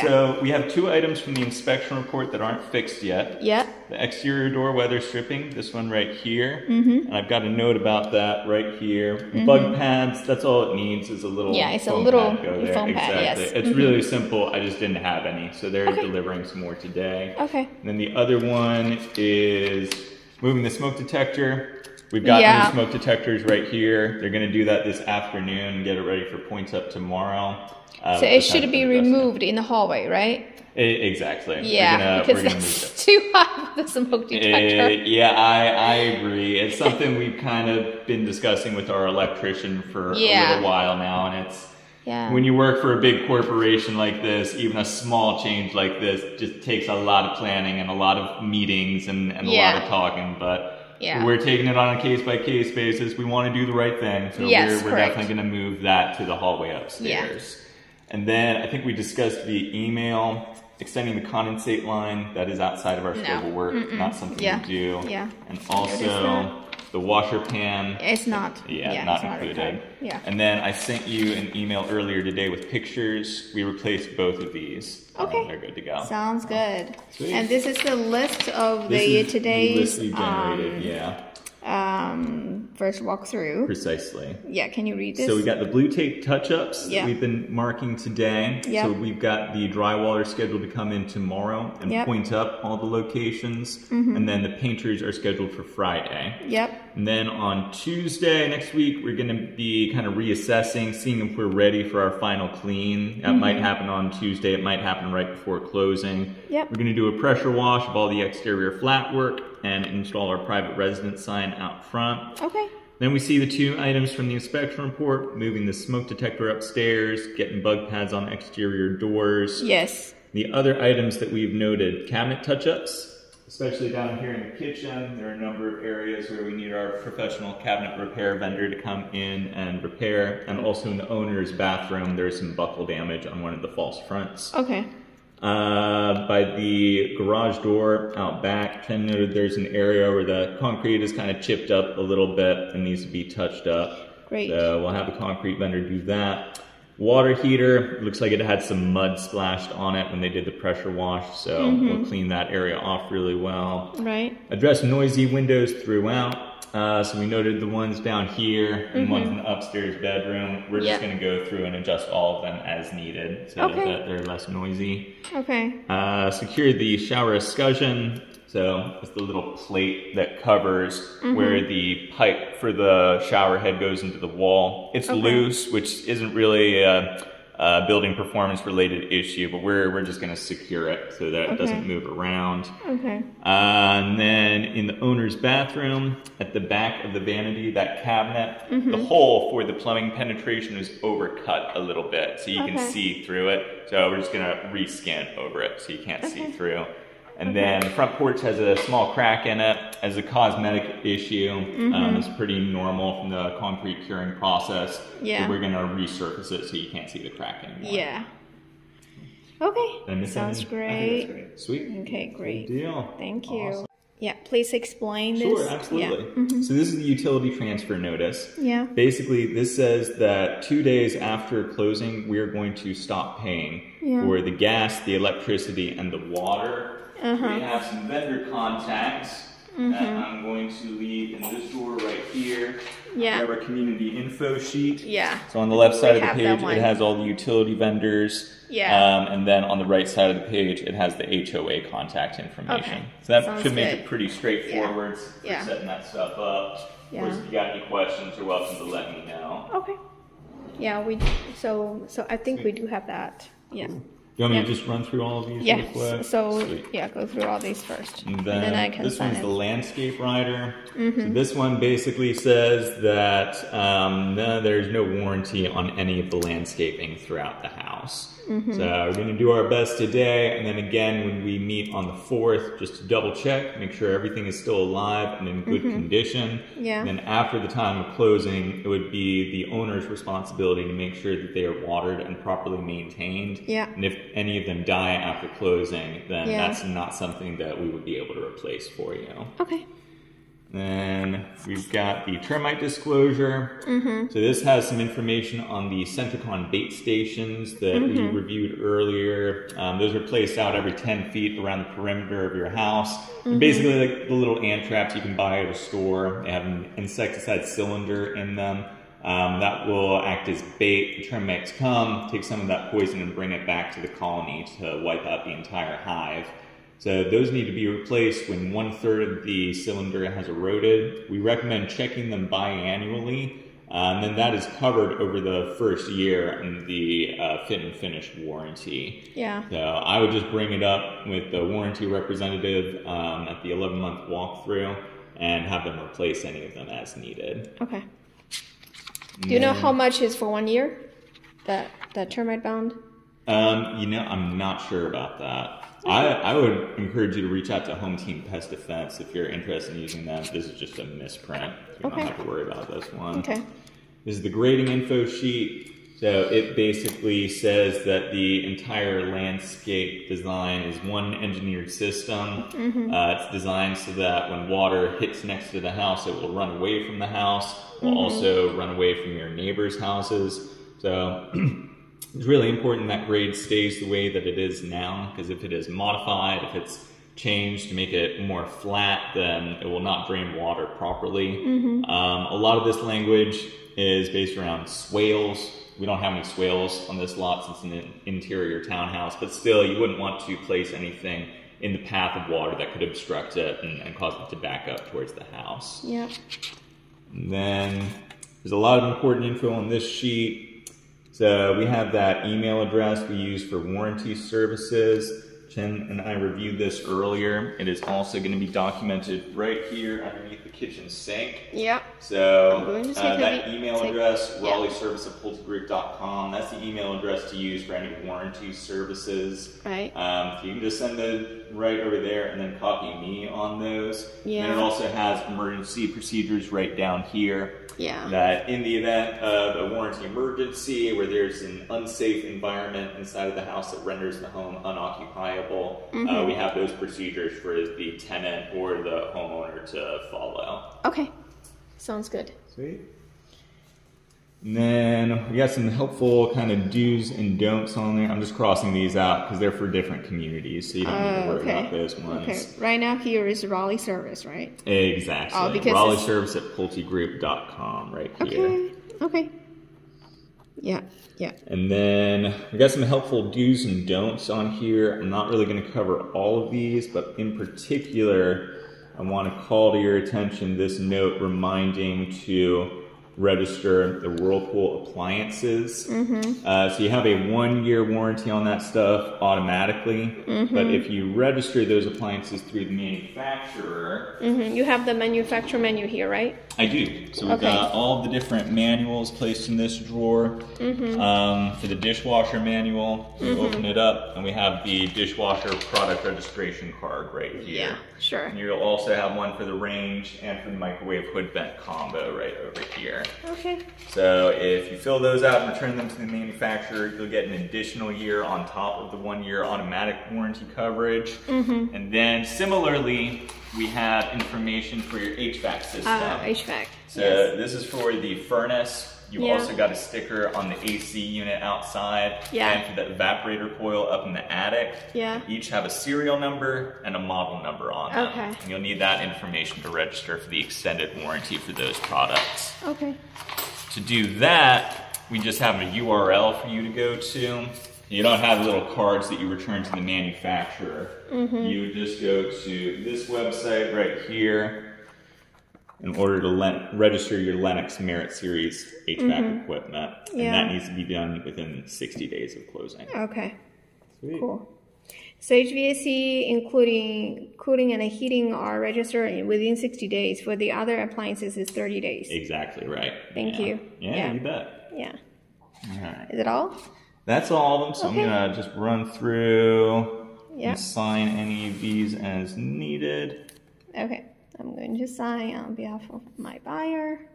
So we have 2 items from the inspection report that aren't fixed yet. Yeah. The exterior door weather stripping, this one right here. And I've got a note about that right here. Bug pads, that's all it needs is a little it's foam a little pad go there. foam pad, Exactly. It's really simple. I just didn't have any. So they're delivering some more today. Okay. And then the other one is moving the smoke detector. We've got new smoke detectors right here. They're going to do that this afternoon and get it ready for points up tomorrow. So it should be removed in the hallway, right? Exactly. Yeah, because that's too hot for the smoke detector. Yeah, I agree. It's something we've kind of been discussing with our electrician for a little while now, and it's when you work for a big corporation like this, even a small change like this just takes a lot of planning and a lot of meetings and a lot of talking, but we're taking it on a case-by-case basis. We want to do the right thing, so we're definitely going to move that to the hallway upstairs. And then I think we discussed via email extending the condensate line. That is outside of our scope of work, not something we do. And also the washer pan. It's not. Not included. And then I sent you an email earlier today with pictures. We replaced both of these. Okay. They're good to go. Sounds good. Sweet. And this is the list of today's the list we generated, first walkthrough. Precisely. Yeah, can you read this? So we got the blue tape touch-ups that we've been marking today. So we've got the drywaller scheduled to come in tomorrow and point up all the locations. And then the painters are scheduled for Friday. And then on Tuesday next week, we're going to be kind of reassessing, seeing if we're ready for our final clean. That might happen on Tuesday. It might happen right before closing. We're going to do a pressure wash of all the exterior flat work and install our private residence sign out front. Then we see the 2 items from the inspection report, moving the smoke detector upstairs, getting bug pads on exterior doors. The other items that we've noted, cabinet touch-ups, especially down here in the kitchen. There are a number of areas where we need our professional cabinet repair vendor to come in and repair. And also in the owner's bathroom, there's some buckle damage on one of the false fronts. By the garage door out back, Ken noted there's an area where the concrete is kind of chipped up a little bit and needs to be touched up. So we'll have the concrete vendor do that. Water heater, looks like it had some mud splashed on it when they did the pressure wash, so we'll clean that area off really well. Address noisy windows throughout. So we noted the ones down here and ones in the upstairs bedroom. We're just going to go through and adjust all of them as needed so that they're less noisy. Secure the shower escutcheon. So it's the little plate that covers where the pipe for the shower head goes into the wall. It's loose, which isn't really a building performance related issue, but we're just going to secure it so that it doesn't move around. And then in the owner's bathroom, at the back of the vanity, that cabinet, the hole for the plumbing penetration is overcut a little bit so you can see through it. So we're just going to reskin over it so you can't see through. And then the front porch has a small crack in it as a cosmetic issue. It's pretty normal from the concrete curing process. So we're going to resurface it so you can't see the crack anymore. Sounds great. Sweet. Okay, great. Good deal. Thank you. Awesome. Please explain this. Sure, absolutely. So this is the utility transfer notice. Basically, this says that 2 days after closing, we are going to stop paying for the gas, the electricity, and the water. We have some vendor contacts that I'm going to leave in this door right here. We have our community info sheet. So on the left side of the page, it has all the utility vendors. And then on the right side of the page, it has the HOA contact information. So that should make it pretty straightforward for setting that stuff up. Of course, if you got any questions, you're welcome to let me know. So I think we do have that. You want me to just run through all of these real quick? So go through all these first. And then I can this one's the landscape rider. So this one basically says that there's no warranty on any of the landscaping throughout the house. So we're going to do our best today, and then again when we meet on the 4th, just to double check, make sure everything is still alive and in good condition. And then after the time of closing, it would be the owner's responsibility to make sure that they are watered and properly maintained. And if any of them die after closing, then that's not something that we would be able to replace for you. Then we've got the termite disclosure. So this has some information on the Centricon bait stations that we reviewed earlier. Those are placed out every 10 feet around the perimeter of your house. They're basically like the little ant traps you can buy at a store. They have an insecticide cylinder in them. That will act as bait. The termites come, take some of that poison and bring it back to the colony to wipe out the entire hive. So those need to be replaced when 1/3 of the cylinder has eroded. We recommend checking them biannually, and then that is covered over the first year in the fit and finish warranty. Yeah. So I would just bring it up with the warranty representative at the 11-month walkthrough and have them replace any of them as needed. Okay. Do you know how much is for 1 year? That termite bound? You know, I'm not sure about that. I would encourage you to reach out to Home Team Pest Defense if you're interested in using them. This is just a misprint. So you don't have to worry about this one. Okay. This is the grading info sheet. So it basically says that the entire landscape design is one engineered system. It's designed so that when water hits next to the house, it will run away from the house. It will also run away from your neighbors' houses. So it's really important that grade stays the way that it is now, because if it is modified, if it's changed to make it more flat, then it will not drain water properly. A lot of this language is based around swales. We don't have any swales on this lot since it's an interior townhouse, but still you wouldn't want to place anything in the path of water that could obstruct it and cause it to back up towards the house. Yeah. And then there's a lot of important info on this sheet. So we have that email address we use for warranty services. Chen and I reviewed this earlier. It is also going to be documented right here underneath the kitchen sink. Yep. So that email address, raleighservice@pultegroup.com, that's the email address to use for any warranty services. Right. So you can just send it right over there and then copy me on those. Yeah. And it also has emergency procedures right down here. Yeah. That in the event of a warranty emergency where there's an unsafe environment inside of the house that renders the home unoccupiable, we have those procedures for the tenant or the homeowner to follow. Okay. Sounds good. Sweet. And then we got some helpful kind of do's and don'ts on there. I'm just crossing these out because they're for different communities, so you don't need to worry about those ones. Okay. Right now here is Raleigh service, right? Exactly. Oh, because Raleigh service at pultegroup.com right here. Okay. Yeah. Yeah. And then we got some helpful do's and don'ts on here. I'm not really going to cover all of these, but in particular, I want to call to your attention this note reminding to register the Whirlpool appliances. So you have a 1-year warranty on that stuff automatically, but if you register those appliances through the manufacturer... You have the manufacturer menu here, right? I do. So we've got all the different manuals placed in this drawer. For the dishwasher manual, you open it up, and we have the dishwasher product registration card right here. Yeah, sure. And you'll also have one for the range and for the microwave hood vent combo right over here. Okay. So if you fill those out and return them to the manufacturer, you'll get an additional year on top of the 1-year automatic warranty coverage. And then similarly, we have information for your HVAC system. HVAC. So this is for the furnace. You've also got a sticker on the AC unit outside and for the evaporator coil up in the attic. Yeah. They each have a serial number and a model number on them. Okay. And you'll need that information to register for the extended warranty for those products. Okay. To do that, we just have a URL for you to go to. You don't have little cards that you return to the manufacturer. You would just go to this website right here in order to register your Lennox Merit Series HVAC equipment. And that needs to be done within 60 days of closing. Okay. Sweet. Cool. So HVAC, including cooling and heating, are registered within 60 days. For the other appliances, it's 30 days. Exactly right. Thank you. Yeah, you bet. Yeah. All right. Is it all? That's all of them. So I'm going to just run through and sign any of these as needed. Okay. I'm going to sign on behalf of my buyer.